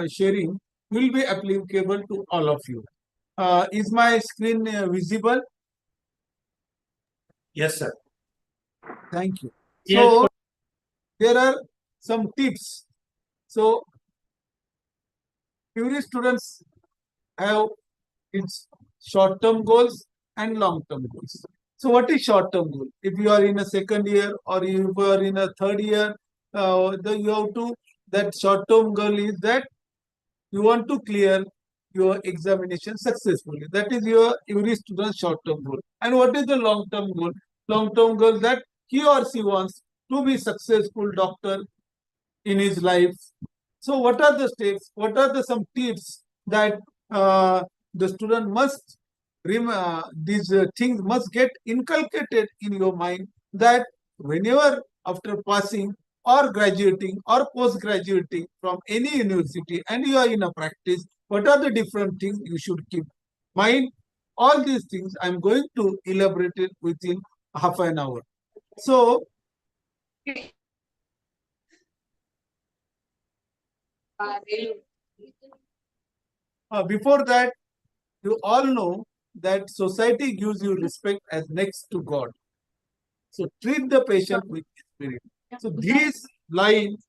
sharing will be applicable to all of you. Is my screen visible? Yes, sir. Thank you. Yes. So there are some tips. So every students have its short-term goals and long-term goals. So what is short-term goal? If you are in a second year or if you are in a third year, you have to, that short-term goal is that you want to clear your examination successfully. That is your every student's short-term goal. And what is the long-term goal? Long-term goal that he or she wants to be successful doctor in his life. So what are the steps? What are the some tips that the student must these things must get inculcated in your mind, that whenever after passing or graduating or post graduating from any university and you are in a practice, what are the different things you should keep mind? All these things I'm going to elaborate it within half an hour. So before that, you all know that society gives you respect as next to God. So treat the patient with spirit. So these lines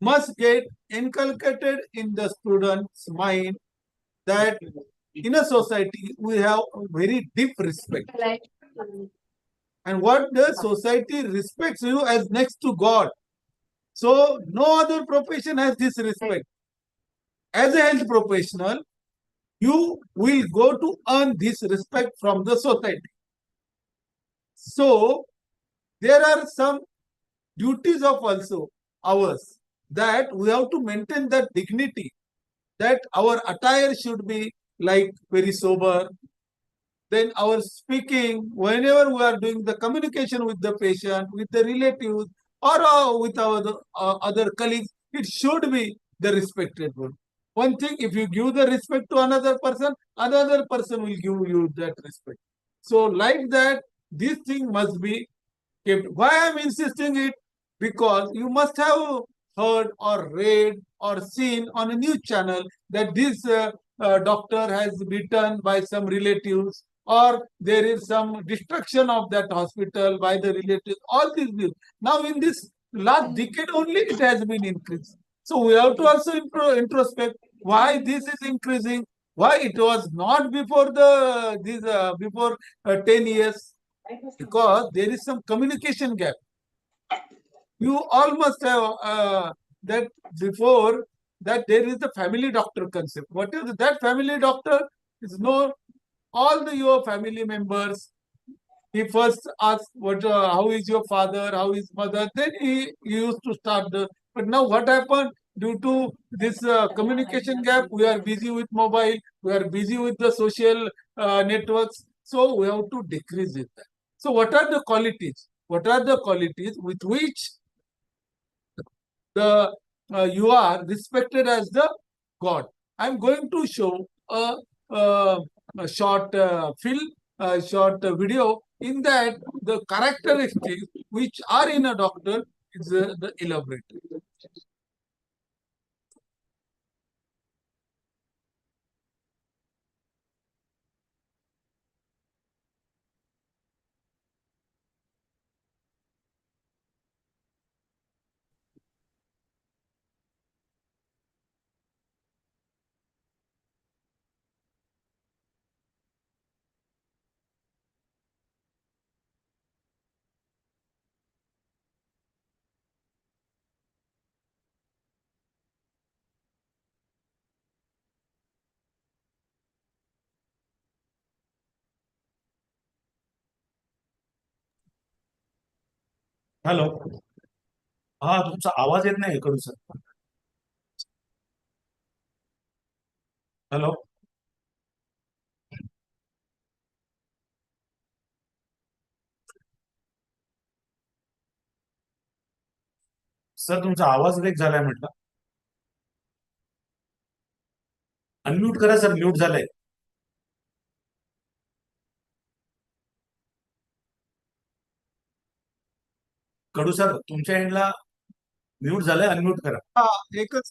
must get inculcated in the student's mind, that in a society we have a very deep respect. And what the society respects you as next to God. So no other profession has this respect. As a health professional, you will go to earn this respect from the society. So there are some duties of also ours, that we have to maintain that dignity, that our attire should be like very sober. Then our speaking, whenever we are doing the communication with the patient, with the relatives, or with our other colleagues, it should be the respected one. One thing, if you give the respect to another person will give you that respect. So like that, this thing must be kept. Why I'm insisting it? Because you must have heard or read or seen on a news channel that this doctor has bitten by some relatives, or there is some destruction of that hospital by the relatives. All these news. Now in this last decade only it has been increased. So we have to also introspect why this is increasing, why it was not before the this before 10 years, because there is some communication gap. You all must have that before, that there is the family doctor concept. What is that family doctor? Is know all the your family members. He first asks what, how is your father, how is mother. Then he used to start the. But now what happened? Due to this communication gap, we are busy with mobile. We are busy with the social networks. So we have to decrease it. So what are the qualities? What are the qualities with which the you are respected as the God? I'm going to show a short film, a short video. In that, the characteristics which are in a doctor is the elaborated. Hello. हा, तुमचा आवाज येत नाही इकडून sir. Hello. Sir तुमचा आवाज break झालाय म्हटलं. अनम्यूट करा सर, म्यूट झालंय. कडू सर तुमच्या एंडला म्यूट झालंय, अनम्यूट करा. हा, एकच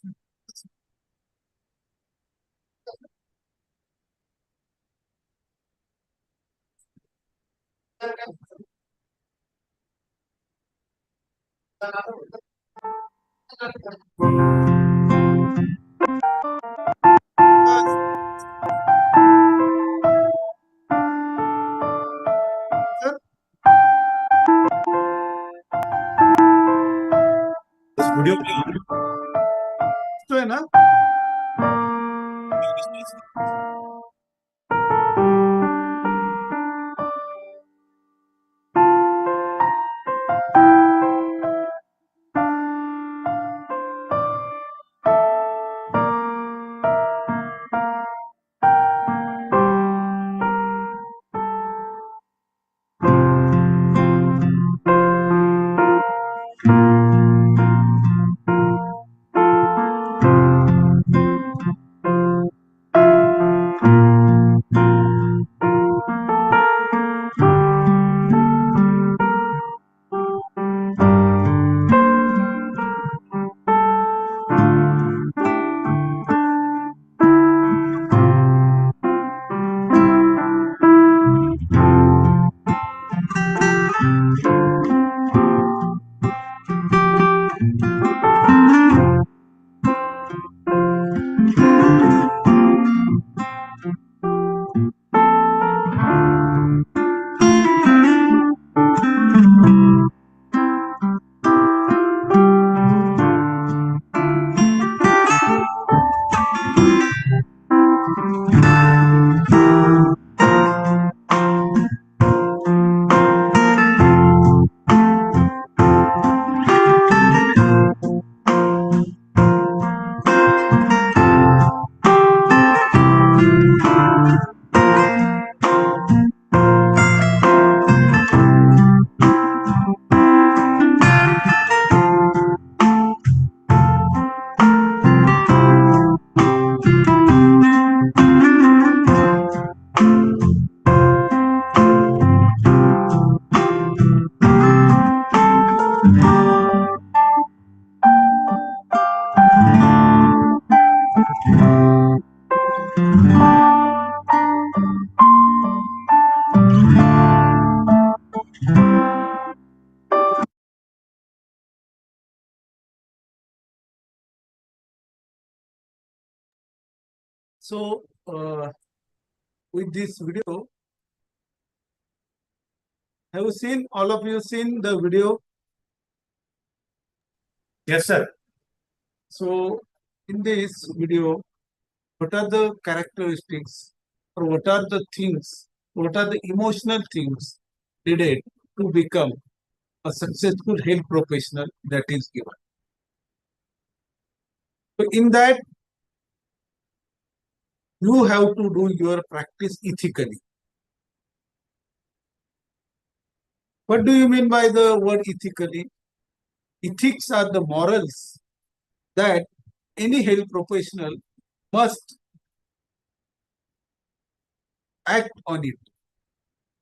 Sir, बस व्हिडिओ प्ले दिसतोय ना? So, with this video, have you seen, all of you seen the video? Yes, sir. So, in this video, what are the characteristics or what are the things, what are the emotional things needed to become a successful health professional that is given? So, in that, you have to do your practice ethically. What do you mean by the word ethically? Ethics are the morals that any health professional must act on it.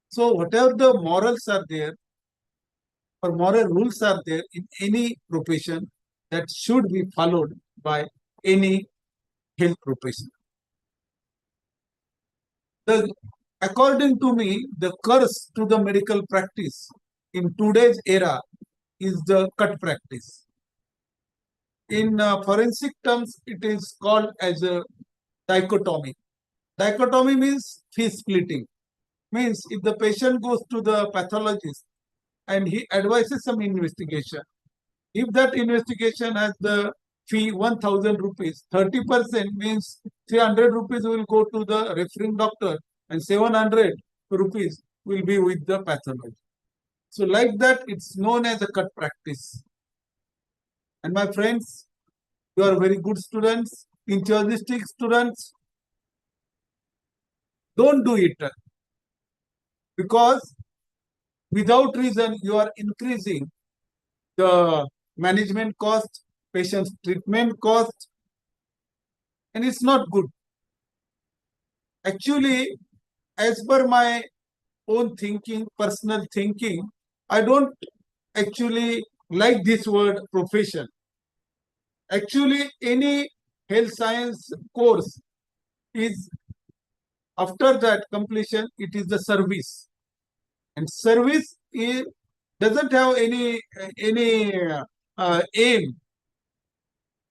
So, whatever the morals are there or moral rules are there in any profession, that should be followed by any health professional. According to me, the curse to the medical practice in today's era is the cut practice. In forensic terms, it is called as a dichotomy. Dichotomy means fee splitting. Means if the patient goes to the pathologist and he advises some investigation, if that investigation has the fee 1000 rupees, 30% means 300 rupees will go to the referring doctor and 700 rupees will be with the pathologist. So like that, it's known as a cut practice. And my friends, you are very good students, enthusiastic students. Don't do it because without reason you are increasing the management cost, patient's treatment cost, and it's not good. Actually, as per my own thinking, personal thinking, I don't actually like this word profession. Actually, any health science course is, after that completion, it is the service. And service is, doesn't have any aim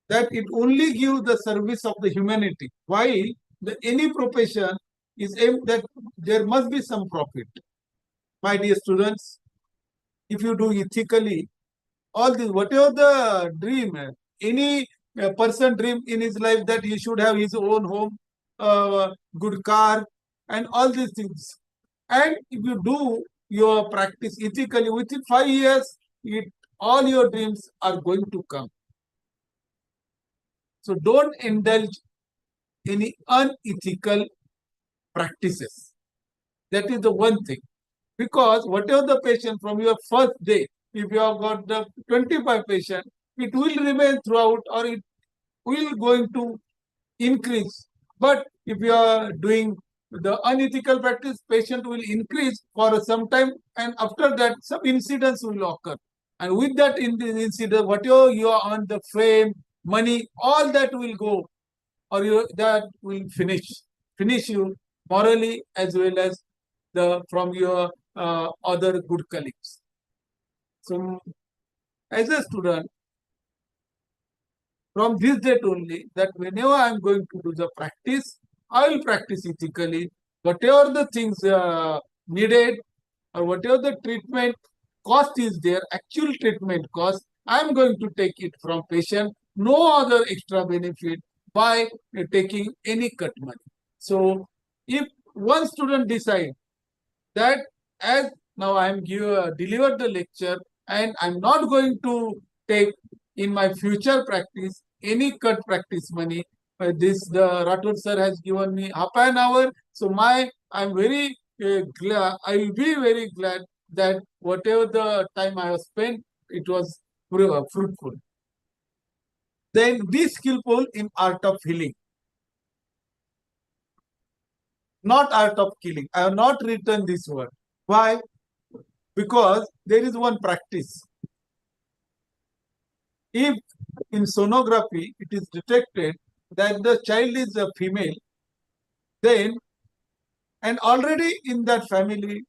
that it only gives the service of the humanity, while any profession is aimed that there must be some profit. My dear students, if you do ethically, all this, whatever the dream, any person dream in his life that he should have his own home, good car, and all these things. And if you do your practice ethically, within 5 years, all your dreams are going to come. So don't indulge any unethical practices. That is the one thing. Because whatever the patient from your first day, if you have got the 25 patient, it will remain throughout or it will going to increase. But if you are doing the unethical practice, patient will increase for some time, and after that some incidents will occur. And with that incident, whatever you are on the fame, money, all that will go, or that will finish you morally as well as from your other good colleagues. So, as a student, from this date only, that whenever I am going to do the practice, I will practice ethically. Whatever the things needed or whatever the treatment cost is there, actual treatment cost, I am going to take it from patient. No other extra benefit by taking any cut money. So, if one student decide that as now I am delivered the lecture and I'm not going to take in my future practice any cut practice money. The Rathod sir has given me half an hour, so I'm very glad. I will be very glad that whatever the time I have spent, it was fruitful. Then be skillful in art of healing, not art of killing. I have not written this word. Why? Because there is one practice. If in sonography it is detected that the child is a female, then, and already in that family,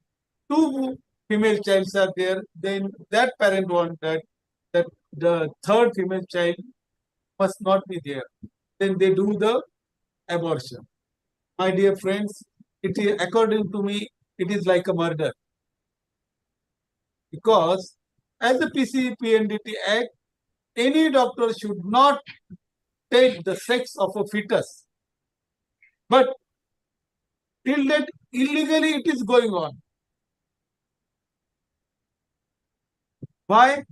2 female childs are there, then that parent wants that the third female child must not be there. Then they do the abortion. My dear friends, it is, according to me, it is like a murder. Because as the PCPNDT Act, any doctor should not take the sex of a fetus. But till that illegally it is going on. Why?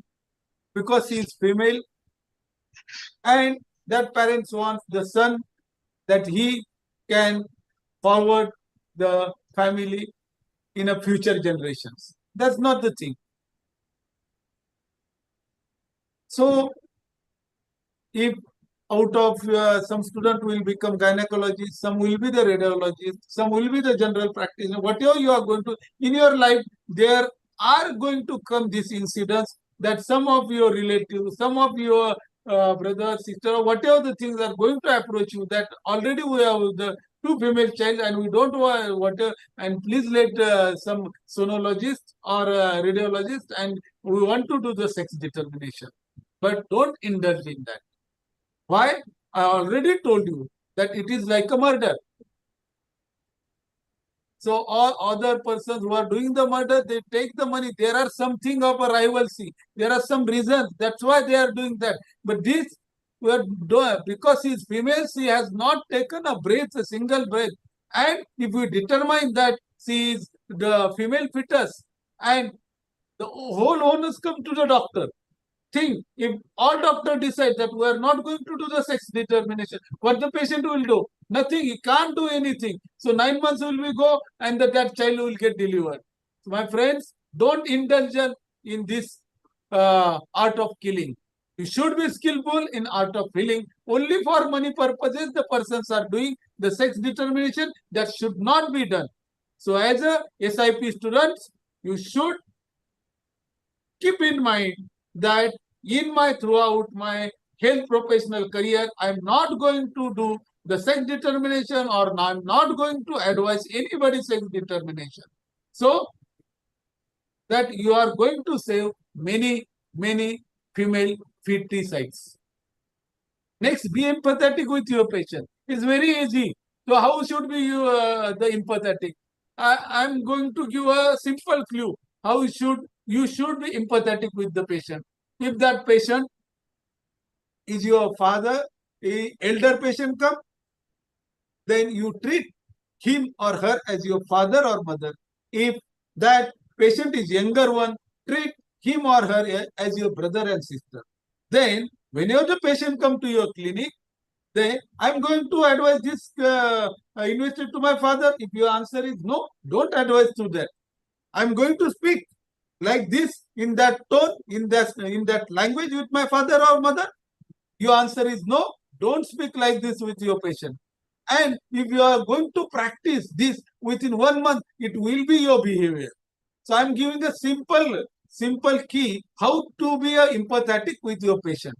Because he is female and that parents want the son that he can forward the family in a future generations. That's not the thing. So, if out of some student will become gynecologist, some will be the radiologist, some will be the general practitioner, whatever you are going to, in your life, there are going to come these incidents that some of your relatives, some of your brother, sister, whatever the things are going to approach you, that already we have the 2 female child and we don't want whatever, and please let some sonologist or radiologist and we want to do the sex determination. But don't indulge in that. Why? I already told you that it is like a murder. So all other persons who are doing the murder, they take the money. There are something of a rivalry. There are some reasons. That's why they are doing that. But this, we are doing because he is female, she has not taken a breath, a single breath. And if we determine that she is the female fetus, and the whole onus come to the doctor. Think, if all doctor decide that we are not going to do the sex determination, what the patient will do? Nothing. He can't do anything. So 9 months will we go and that child will get delivered. So my friends, don't indulge in this art of killing. You should be skillful in art of healing. Only for money purposes the persons are doing the sex determination. That should not be done. So as a SIP students, you should keep in mind that in my throughout my health professional career, I'm not going to do the sex determination or I'm not going to advise anybody sex determination. So that you are going to save many female feticides. Next, be empathetic with your patient. It's very easy. So how should be you the empathetic? I'm going to give a simple clue. How you should be empathetic with the patient. If that patient is your father, a elder patient come, then you treat him or her as your father or mother. If that patient is younger one, treat him or her as your brother and sister. Then whenever the patient come to your clinic, then I'm going to advise this investor to my father. If your answer is no, don't advise to that. I'm going to speak like this in that tone, in that language with my father or mother. Your answer is no, don't speak like this with your patient. And if you are going to practice this within 1 month, it will be your behavior. So I'm giving a simple key how to be empathetic with your patient.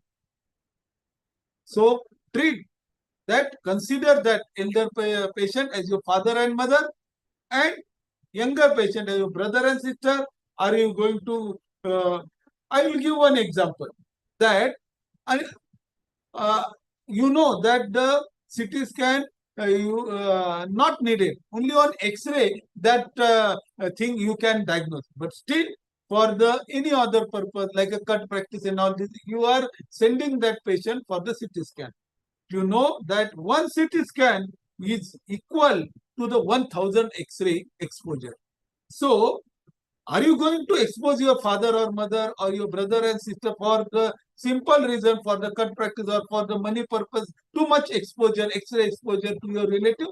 So treat that, consider that elder patient as your father and mother, and younger patient as your brother and sister. Are you going to? I will give one example that uh, you know that the CT scan not needed, only on X-ray that thing you can diagnose, but still for the any other purpose like a cut practice and all this, you are sending that patient for the CT scan. You know that one CT scan is equal to the 1000 X-ray exposure. So are you going to expose your father or mother or your brother and sister for the simple reason, for the cut practice or for the money purpose, too much exposure, X-ray exposure to your relative?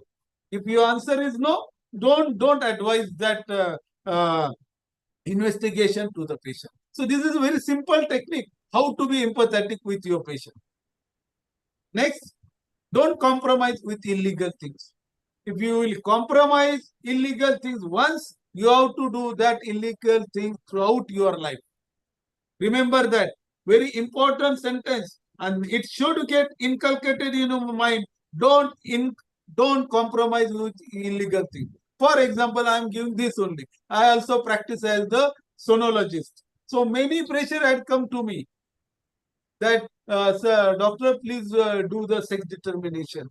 If your answer is no, don't advise that investigation to the patient. So this is a very simple technique how to be empathetic with your patient. Next, don't compromise with illegal things. If you will compromise illegal things once, you have to do that illegal thing throughout your life. Remember that very important sentence, and it should get inculcated in your mind. Don't compromise with illegal things. For example, I am giving this only. I also practice as the sonologist. So many pressure had come to me that, sir, doctor, please do the sex determination.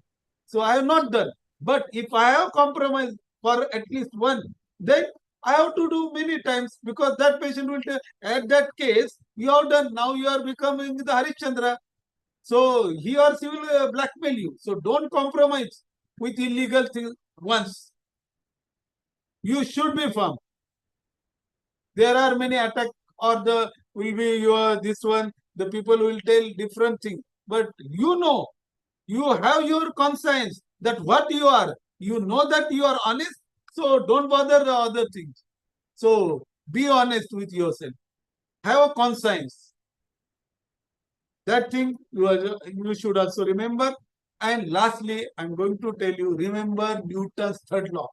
So I have not done. But if I have compromised for at least one, then I have to do many times, because that patient will tell, at that case, you have done, now you are becoming the Harishchandra. So he or she will blackmail you. So don't compromise with illegal things once. You should be firm. There are many attacks, or the will be your this one, the people will tell different things. But you have your conscience that what you are, you know that you are honest, so don't bother the other things. So be honest with yourself. Have a conscience. That thing you should also remember. And lastly, I'm going to tell you, remember Newton's third law.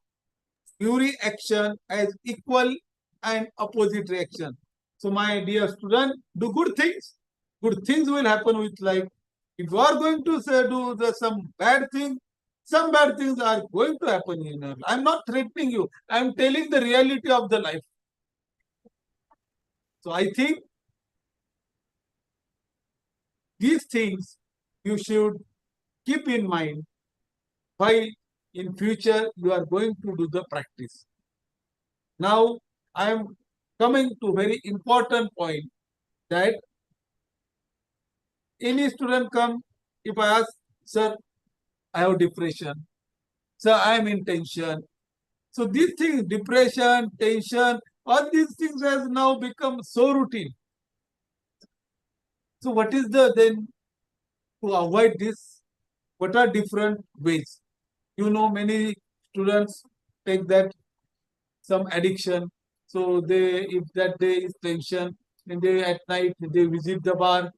Every action has equal and opposite reaction. So my dear student, do good things. Good things will happen with life. If you are going to say do some bad thing, some bad things are going to happen in your life. I'm not threatening you. I'm telling the reality of the life. So I think these things you should keep in mind while in future you are going to do the practice. Now I am coming to very important point that any student come, if I ask, sir, I have depression, sir, I am in tension. So these things, depression, tension, all these things has now become so routine. So what is the then to avoid this? What are different ways? You know, many students take that some addiction. So they, if that day is tension, and they at night they visit the bar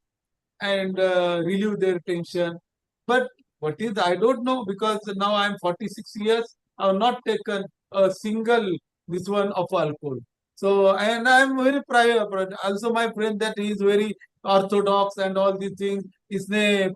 and relieve their tension. But what is, I don't know, because now I am 46 years, I have not taken a single this one of alcohol. So, and I am very prior. Also, my friend that he is very orthodox and all these things. Isne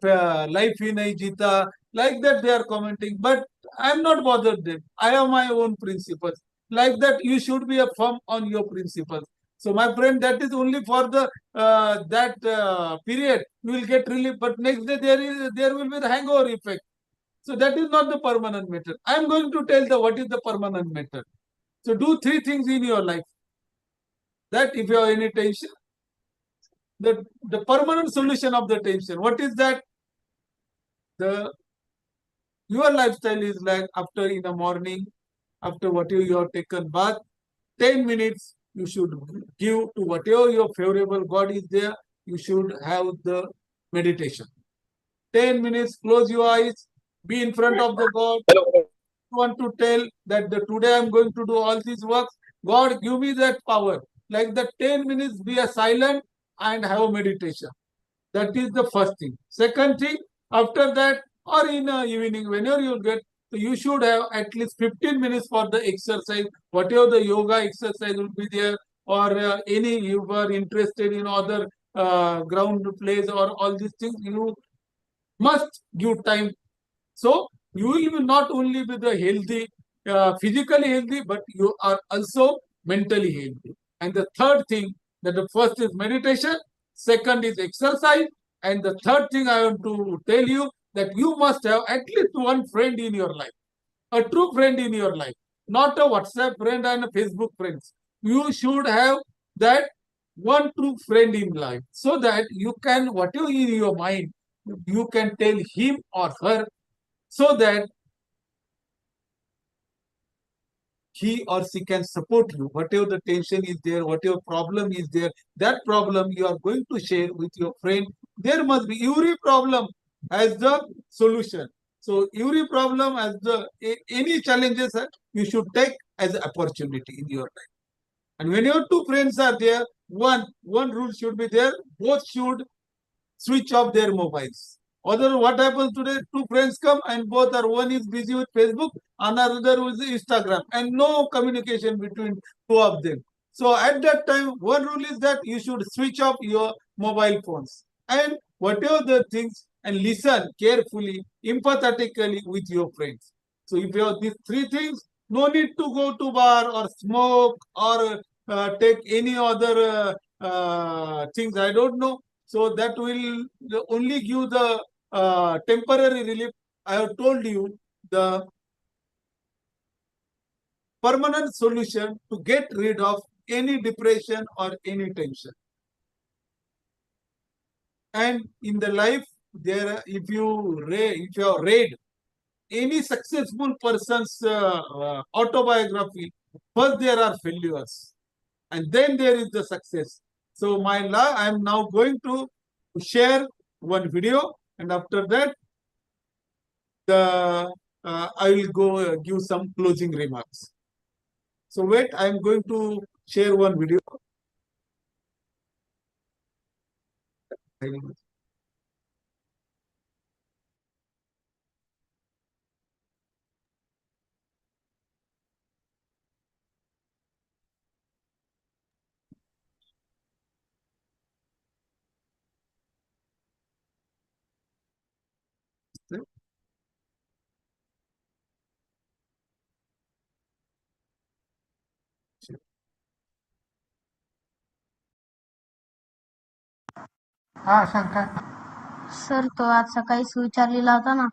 life ही नहीं जीता, like that they are commenting. But I am not bothered them. I have my own principles. Like that, you should be a firm on your principles. So my friend, that is only for the that period. You will get relief, but next day there will be the hangover effect. So that is not the permanent method. I am going to tell the what is the permanent method. So do three things in your life. That if you have any tension, the permanent solution of the tension. What is that? The your lifestyle is like after in the morning, after whatever you have taken bath, 10 minutes you should give to whatever your favorable God is there. You should have the meditation. 10 minutes, close your eyes, be in front of the God. Want to tell that today I'm going to do all these works. God, give me that power. Like the 10 minutes, be a silent and have a meditation. That is the first thing. Second thing, after that, or in the evening, whenever you get, so you should have at least 15 minutes for the exercise, whatever the yoga exercise will be there, or any you were interested in other ground plays or all these things, you must give time. So you will be not only be the healthy, physically healthy, but you are also mentally healthy. And the third thing, that the first is meditation, second is exercise, and the third thing I want to tell you that you must have at least one friend in your life, a true friend in your life, not a WhatsApp friend and a Facebook friends. You should have that one true friend in life so that you can, whatever in your mind, you can tell him or her so that he or she can support you. Whatever the tension is there, whatever problem is there, that problem you are going to share with your friend. There must be every problem has the solution. So every problem has the any challenges you should take as an opportunity in your life. And when your two friends are there, one rule should be there. Both should switch off their mobiles. Other what happens today? Two friends come and both are one is busy with Facebook, another with Instagram, and no communication between two of them. So at that time, one rule is that you should switch off your mobile phones and whatever the things and listen carefully, empathetically with your friends. So if you have these three things, no need to go to bar or smoke or take any other things. I don't know, so that will only give the temporary relief. I have told you the permanent solution to get rid of any depression or any tension. And in the life, there, if you have read any successful person's autobiography, first there are failures, and then there is the success. So I am now going to share one video, and after that I will go give some closing remarks. So wait, I am going to share one video. हा Shankar sir, तो आज सकाळीच विचारलेला होता ना,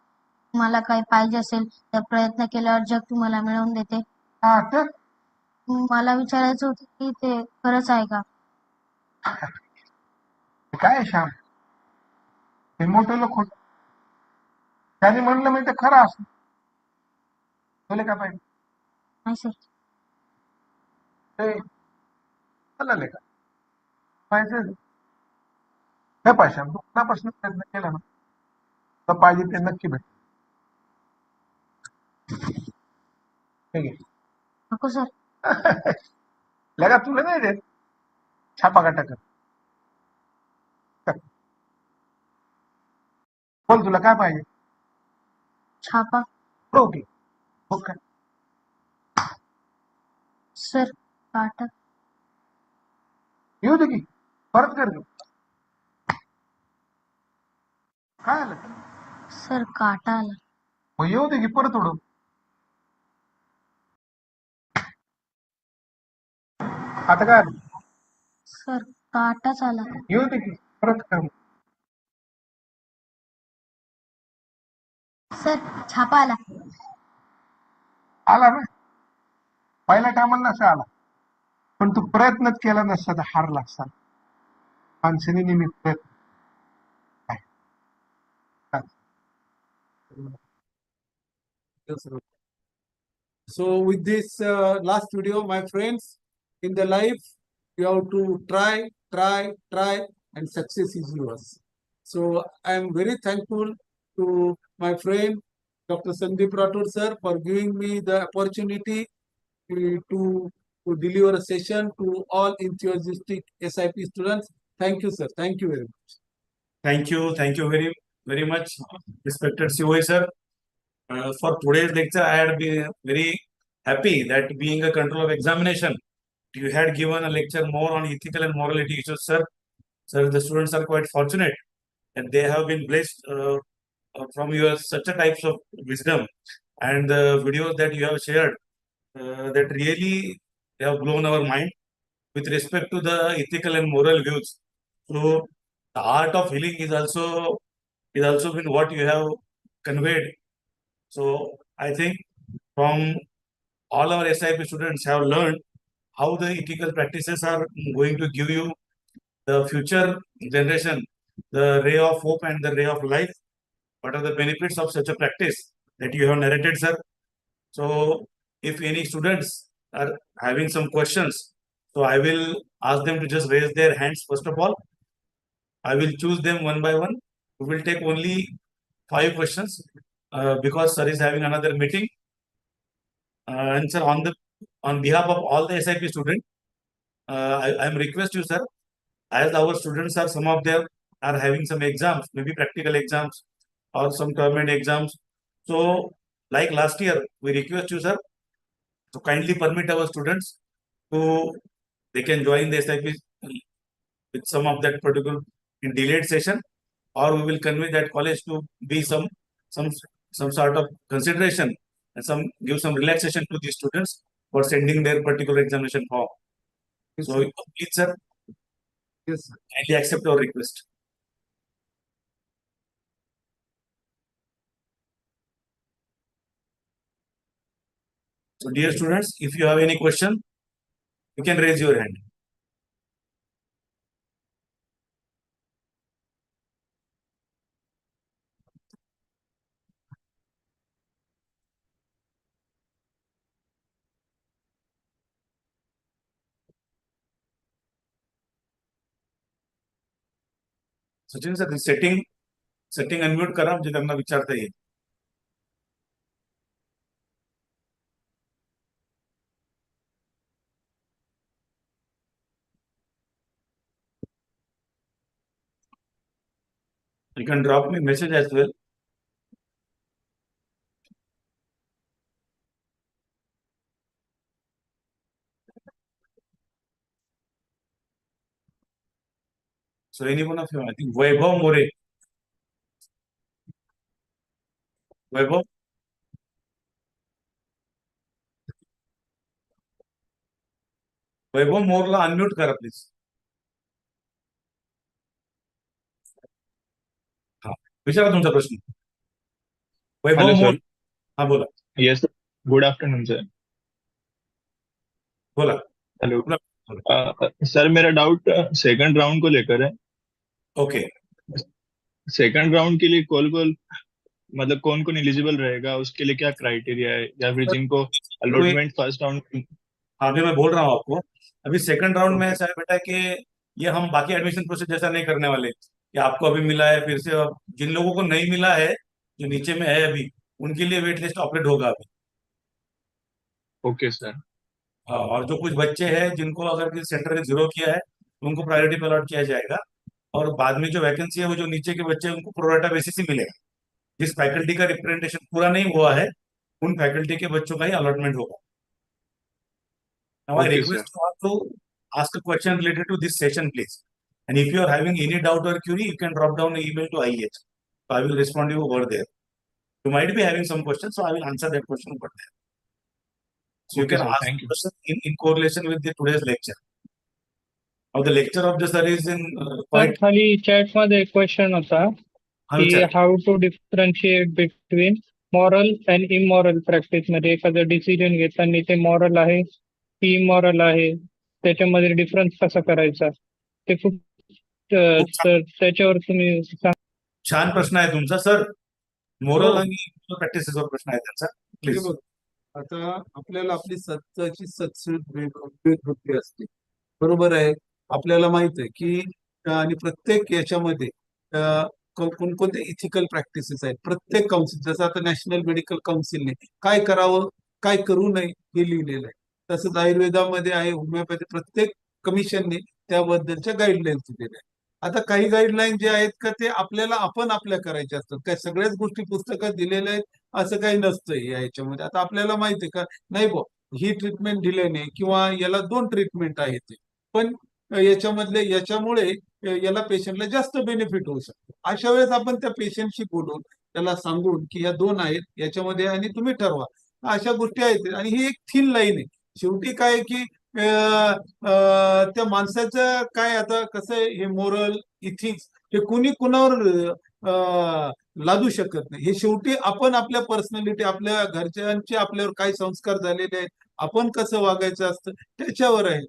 मला काही पाहिजे असेल तर प्रयत्न केल्यावर जग तुम्हाला मिळवून देते. हा तर मला विचारायचं होतं की ते खरंच आहे का? काय आहे श्याम, हे मोठं लोक खोट त्याने म्हणलं मी तर खरं असं तुला काय पाहिजे नाही सर. ते चालले का पाहिजे हे पाहिजे तू कुणापासून प्रयत्न केला ना तर पाहिजे ते नक्की भेट हे घे. नको सर. लगा तुला नाही देत छापा काटा कर बोल तुला काय पाहिजे छापा. ओके हो काय सर, काटा. येऊ दे की परत कर घेऊ काय आलं सर, काटा आला. मग येऊ दे की परत उडव आता काय आलं सर काटाच आला. येऊ दे की परत कर. सर छापा आला. आला ना, पहिल्या टायमाला नसा आला, पण तू प्रयत्नच केला नसता तर हारला असता. माणसाने नेहमी प्रयत्न काय. Yes, sir. So with this last video, my friends, in the life, you have to try, and success is yours. So I am very thankful to my friend, Dr. Sandeep Rathod sir, for giving me the opportunity to deliver a session to all enthusiastic SIP students. Thank you, sir. Thank you very much. Thank you very much, respected COI sir. For today's lecture, I had been very happy that being a control of examination, you had given a lecture more on ethical and morality issues, sir. Sir, the students are quite fortunate and they have been blessed from your such a types of wisdom and the videos that you have shared that really they have blown our mind with respect to the ethical and moral views. So the art of healing is also been what you have conveyed. So I think from all our SIP students have learned how the ethical practices are going to give you the future generation the ray of hope and the ray of life. What are the benefits of such a practice that you have narrated, sir? So if any students are having some questions, so I will ask them to just raise their hands first of all. I will choose them one by one. We will take only 5 questions because sir is having another meeting. And sir, on behalf of all the SIP students, I am request you, sir, as our students are some of them are having some exams, maybe practical exams or some government exams. So, like last year, we request you, sir, to kindly permit our students to they can join the SIP with some of that particular in delayed session, or we will convey that college to be some some sort of consideration and some give some relaxation to the students for sending their particular examination form. Yes, So, sir. please, sir, Yes, sir. kindly accept our request. So, dear students, if you have any question, you can raise your hand. Sachin sir setting unmute करा म्हणजे त्यांना विचारता येईल. You can drop me message as well. So any one of you, I think Vaibhav More. Vaibhav, Vaibhav मोरला unmute करा please. हा विचारा तुमचा प्रश्न. वैभव हेलो मोर, सर. हा बोला यस गुड आफ्टरनून सर. बोला हेलो बोला. सर, मेरा डाउट सेकंड राउंड को लेकर है. ओके, सेकंड राउंड के लिए कौन मतलब कौन कौन एलिजिबल रहेगा, उसके लिए क्या क्राइटेरिया है, या फिर जिनको अलॉटमेंट फर्स्ट राउंड. हाँ अभी मैं बोल रहा हूँ आपको. अभी सेकंड राउंड में ऐसा है बेटा कि ये हम बाकी एडमिशन प्रोसेस जैसा नहीं करने वाले कि आपको अभी मिला है फिर से. अब जिन लोगों को नहीं मिला है जो नीचे में है अभी, उनके लिए वेट लिस्ट ऑपरेट होगा अभी. Okay sir. हाँ, और जो कुछ बच्चे हैं जिनको अगर किसी सेंटर ने जीरो किया है उनको प्रायोरिटी पे अलॉट किया जाएगा. और बाद में जो वैकेंसी है वो जो नीचे के बच्चे हैं उनको प्रोराटा बेसिस ही मिलेगा. जिस फैकल्टी का रिप्रेजेंटेशन पूरा नहीं हुआ है उन फैकल्टी के बच्चों का ही अलॉटमेंट होगा. Now I Okay, request you all to ask a question related to this session, please. And if you are having any doubt or query, you can drop down an email to IEH. So I will respond you over there. You might be having some questions, so I will answer that question over there. So you Okay, can sir. ask Thank you. questions in correlation with the today's lecture. of the lecture of the sir is in तर quite खाली chat मध्ये एक question होता how की it's how to differentiate between moral and immoral practice मध्ये एखादं decision घेताना ते मॉरल आहे की इमॉरल आहे त्याच्यामध्ये डिफरन्स कसा करायचा ते खूप खूप तर त्याच्यावर तुम्ही छान प्रश्न आहे तुमचा सर. मोरल हो. आणि प्रॅक्टिसेसवर प्रश्न आहे त्यांचा. हे प्लीज. बघ, आता आपल्याला आपली सत्याची वृत्ती असते, बरोबर आहे. आपल्याला माहित आहे की आणि प्रत्येक याच्यामध्ये कोणकोणते इथिकल प्रॅक्टिसेस आहेत. प्रत्येक काउन्सिल, जसं आता नॅशनल मेडिकल काउन्सिलने काय करावं काय करू नये हे लिहिलेलं आहे. तसंच आयुर्वेदामध्ये आहे, होमिओपॅथी, प्रत्येक कमिशनने त्याबद्दलच्या गाईडलाईन्स दिलेल्या आहेत. आता काही गाईडलाईन जे आहेत का ते आपल्याला आपण आपल्या करायच्या असतात. काय सगळ्याच गोष्टी पुस्तकात दिलेल्या आहेत असं काही नसतं या याच्यामध्ये. आता आपल्याला माहिती आहे का नाही बुवा, ही ट्रीटमेंट दिल्याने किंवा याला 2 ट्रीटमेंट आहेत, पण याच्यामुळे याला पेशंटला जास्त बेनिफिट होऊ शकतो. अशा वेळेस आपण त्या पेशंटशी बोलून त्याला सांगून की या 2 आहेत याच्यामध्ये आणि तुम्ही ठरवा. अशा गोष्टी आहेत आणि ही एक थिन लाईन आहे. शेवटी काय आहे की त्या माणसाचं काय, आता कसं आहे, हे मोरल इथिक्स हे कुणी कुणावर लादू शकत नाही. हे शेवटी आपण आपल्या पर्सनॅलिटी, आपल्या घरच्यांचे आपल्यावर काय संस्कार झालेले आहेत, आपण कसं वागायचं असतं त्याच्यावर आहे.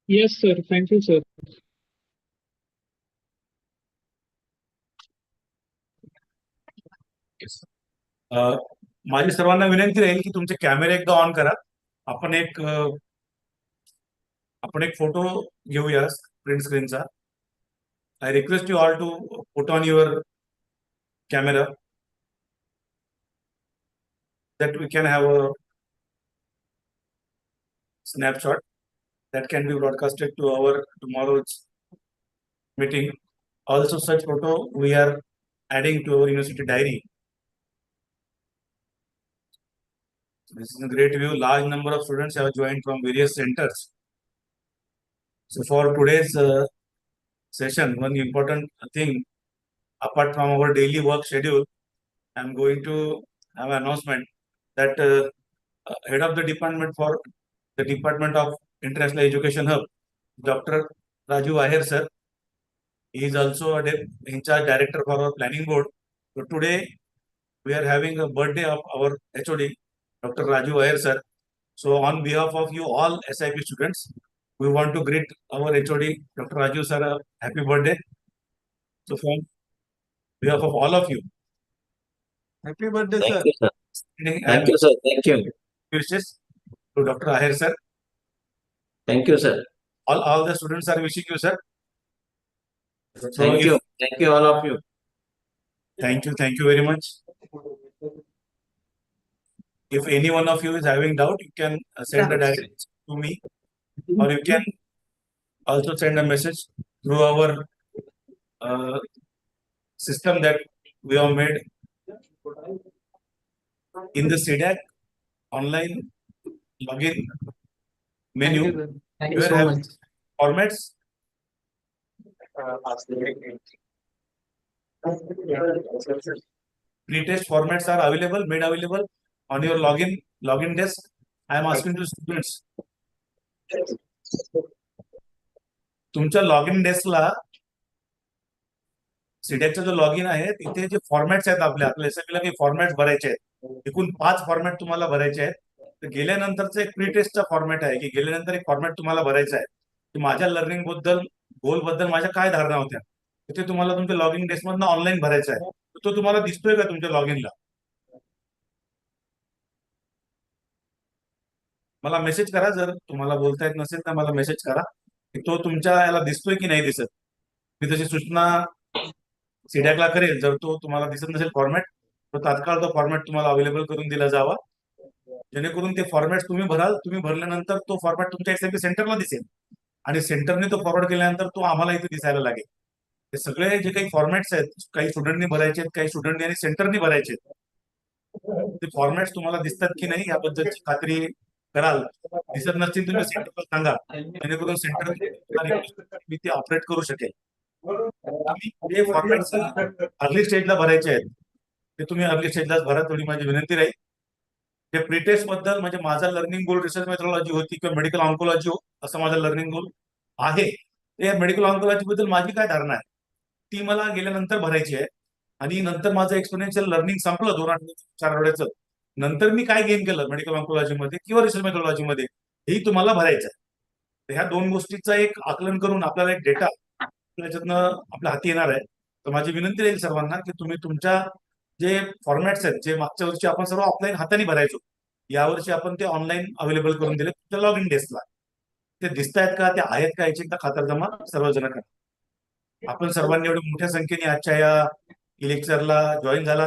Yes sir, thank you sir. माझी सर्वांना विनंती राहील की तुमचे कॅमेरे एकदा ऑन करा. आपण एक फोटो घेऊया प्रिंट स्क्रीनचा. I request you all to put on your camera that we can have a snapshot that can be broadcasted to our tomorrow's meeting. Also, such photo we are adding to our university diary. This is a great view. Large number of students have joined from various centers. So for today's session, one important thing, apart from our daily work schedule, I am going to have an announcement that head of the department for the Department of International Education Hub, Dr. Raju Ahir sir, he is also a in charge director for our planning board. So today we are having a birthday of our HOD, Dr. Raju Ahir sir. So on behalf of you all SIP students, we want to greet our HOD, Dr. Raju sir, a happy birthday. So from behalf of all of you, happy birthday Thank sir. you, sir. Thank you, sir. Thank you. wishes to Dr. Ahir sir. Thank you, sir. All the students are wishing you, sir. So Thank you. Thank you, all of you. Thank you very much. If any one of you is having doubt, you can send a direct to me, or you can also send a message through our system that we have made in the CDAC online login menu. Thank you you so have much. formats. Pre-test formats are available, made available on your login desk. I am asking to students, तुमच्या login डेस्कला सीडॅकचा जो login आहे तिथे जे formats आहेत आपल्या एसएपीला काही formats भरायचे आहेत. एकूण 5 फॉर्मॅट तुम्हाला भरायचे आहेत. तर गेल्यानंतरचं एक प्री टेस्टचा फॉर्मॅट आहे की गेल्यानंतर एक फॉर्मॅट तुम्हाला भरायचा आहे की माझ्या लर्निंग बद्दल, गोल बद्दल माझ्या काय धारणा होत्या, ते तुम्हाला तुमच्या लॉगिन डेस्क मधनं ऑनलाईन भरायचा आहे. तो तुम्हाला दिसतोय का तुमच्या लॉगिनला? मला मेसेज करा. जर तुम्हाला बोलता येत नसेल तर मला मेसेज करा की तो तुमच्या याला दिसतोय की नाही दिसत. मी तशी सूचना सीडॅकला करेल. जर तो तुम्हाला दिसत नसेल फॉर्मॅट, तर तात्काळ तो फॉर्मॅट तुम्हाला अवेलेबल करून दिला जावा, जेणेकरून ते फॉर्मॅट तुम्ही भराल. तुम्ही भरल्यानंतर तो फॉर्मॅट तुमच्या एसआयपी सेंटरला दिसेल आणि सेंटरने तो फॉरवर्ड केल्यानंतर तो आम्हाला इथे दिसायला लागेल. हे सगळे जे काही फॉर्मॅट्स आहेत, काही स्टुडंटनी भरायचे आहेत, काही स्टुडंटनी आणि सेंटरनी भरायचे आहेत, ते फॉर्मॅट्स तुम्हाला दिसतात की नाही याबद्दलची खात्री कराल. दिसत नसतील तुम्ही सेंटरला सांगा, जेणेकरून सेंटर मी ते ऑपरेट करू शकेल. आम्ही हे फॉर्मॅट्स अर्ली स्टेजला भरायचे आहेत. ते तुम्ही अर्ली स्टेजलाच भरा, थोडी माझी विनंती राहील. ते प्रीटेस्ट बद्दल म्हणजे माझा लर्निंग गोल रिसर्च मेथोडॉलॉजी होती किंवा मेडिकल ऑन्कोलॉजी असं माझं लर्निंग गोल आहे. ते मेडिकल ऑन्कोलॉजी बद्दल माझी काय धारणा आहे ती मला गेल्यानंतर भरायची आहे. आणि नंतर माझं एक्सपोनेन्शियल लर्निंग संपलं 2 आठवड्याचं 4 आठवड्याचं, नंतर मी काय गेन केलं मेडिकल ऑन्कोलॉजी मध्ये किंवा रिसर्च मेथोडॉलॉजी मध्ये हेही तुम्हाला भरायचं आहे. तर ह्या 2 गोष्टीचा एक आकलन करून आपल्याला एक डेटा त्याच्यातनं आपल्या हाती येणार आहे. तर माझी विनंती राहील सर्वांना की तुम्ही तुमच्या जे फॉर्मॅट्स आहेत जे मागच्या वर्षी आपण सर्व ऑफलाईन हाताने भरायचो, यावर्षी आपण ते ऑनलाईन अवेलेबल करून दिले तुमच्या लॉग इन डेस्कला. ते दिसत आहेत का, ते आहेत का, याची एकदा खातरजमा सर्वजण करा. आपण सर्वांनी एवढ्या मोठ्या संख्येने आजच्या या लेक्चरला जॉईन झाला.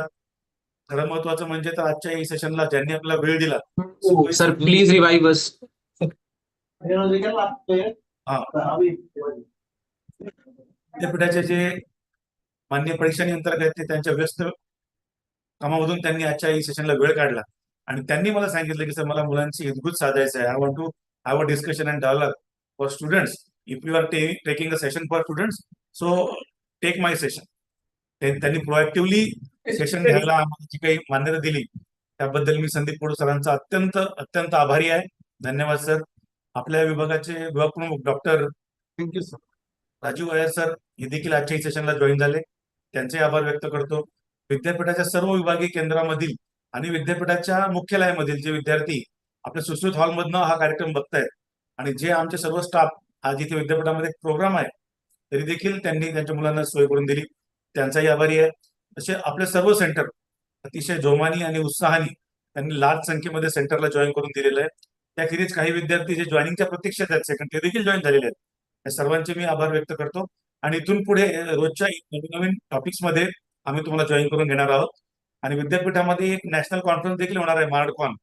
खरं महत्वाचं म्हणजे तर आजच्या या सेशनला ज्यांनी आपला वेळ दिला, Sir, please revive us. विद्यापीठाचे जे मान्य परीक्षा नियंत्रक आहेत ते त्यांच्या व्यस्त कामामधून त्यांनी आजच्या या सेशनला वेळ काढला आणि त्यांनी मला सांगितलं की सर मला मुलांची हितगुज साधायचं आहे. I want to have a discussion and dialogue for students. If you are taking a session for students, so take my session. त्यांनी प्रोएक्टिव्हली सेशन घ्यायला आम्हाला जी काही मान्यता दिली त्याबद्दल मी संदीप पोडू सरांचा अत्यंत अत्यंत आभारी आहे. धन्यवाद सर. आपल्या विभागाचे विभाग प्रमुख doctor thank you sir. Rajiv Iyer sir हे देखील आजच्या सेशनला जॉईन झाले, त्यांचे आभार व्यक्त करतो. विद्यापीठाच्या सर्व विभागीय केंद्रामधील आणि विद्यापीठाच्या मुख्यालयामधील जे विद्यार्थी आपल्या सुश्रुत हॉलमधनं हा कार्यक्रम बघतायत आणि जे आमचे सर्व स्टाफ आज इथे विद्यापीठामध्ये प्रोग्राम आहे तरी देखील त्यांनी त्यांच्या मुलांना सोय करून दिली, त्यांचाही आभारी आहे. असे आपले सर्व सेंटर अतिशय जोमानी आणि उत्साहाने त्यांनी लार्ज संख्येमध्ये सेंटरला जॉईन करून दिलेलं आहे. त्याखेरीज काही विद्यार्थी जे जॉईनिंगच्या प्रतीक्षेत आहेत सेकंड ते देखील जॉईन झालेले आहेत. या सर्वांचे मी आभार व्यक्त करतो आणि इथून पुढे रोजच्या नवीन नवीन टॉपिक्समध्ये आम्ही तुम्हाला जॉईन करून घेणार आहोत. आणि विद्यापीठामध्ये एक नॅशनल कॉन्फरन्स देखील होणार आहे, मार्डकॉन.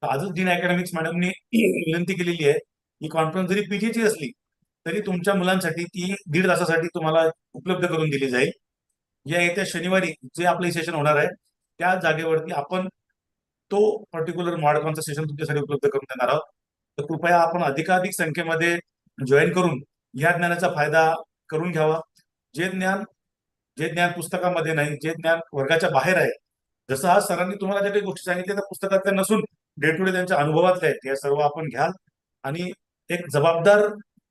आजच डीन अकॅडमिक्स मॅडमनी विनंती केलेली आहे ही कॉन्फरन्स जरी पीजीची असली तरी तुमच्या मुलांसाठी ती 1.5 तासासाठी तुम्हाला उपलब्ध करून दिली जाईल. या येत्या शनिवारी जे आपलं सेशन होणार आहे त्या जागेवरती आपण तो पर्टिक्युलर मार्डकॉनचा सेशन तुमच्यासाठी उपलब्ध करून देणार आहोत. तर कृपया आपण अधिकाधिक संख्येमध्ये जॉईन करून या ज्ञानाचा फायदा करून घ्यावा. जे ज्ञान पुस्तकामध्ये नाही, जे ज्ञान वर्गाच्या बाहेर आहे, जसं आज सरांनी तुम्हाला ज्या काही गोष्टी सांगितल्या त्या पुस्तकातल्या नसून डे टू डे त्यांच्या अनुभवातल्या आहेत, या सर्व आपण घ्याल आणि एक जबाबदार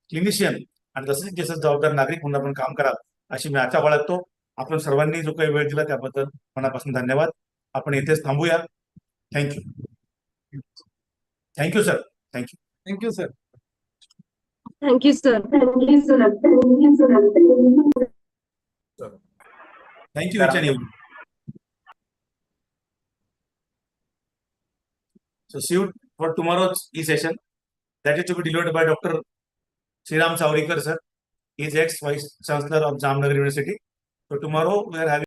क्लिनिशियन आणि तसेच जसं जबाबदार नागरिक म्हणून आपण काम कराल अशी मी आशा बाळगतो. आपण सर्वांनी जो काही वेळ दिला त्याबद्दल मनापासून धन्यवाद. आपण इथेच थांबूया. Thank you. Thank you sir. Thank you. Thank you sir. Thank you, sir. Thank you, sir. Thank you, sir. Thank you each and everyone. So see you for tomorrow's e-session. That is to be delivered by Dr. Sriram Saurikar sir. He is ex-Vice Chancellor of Jamnagar University. So tomorrow we are having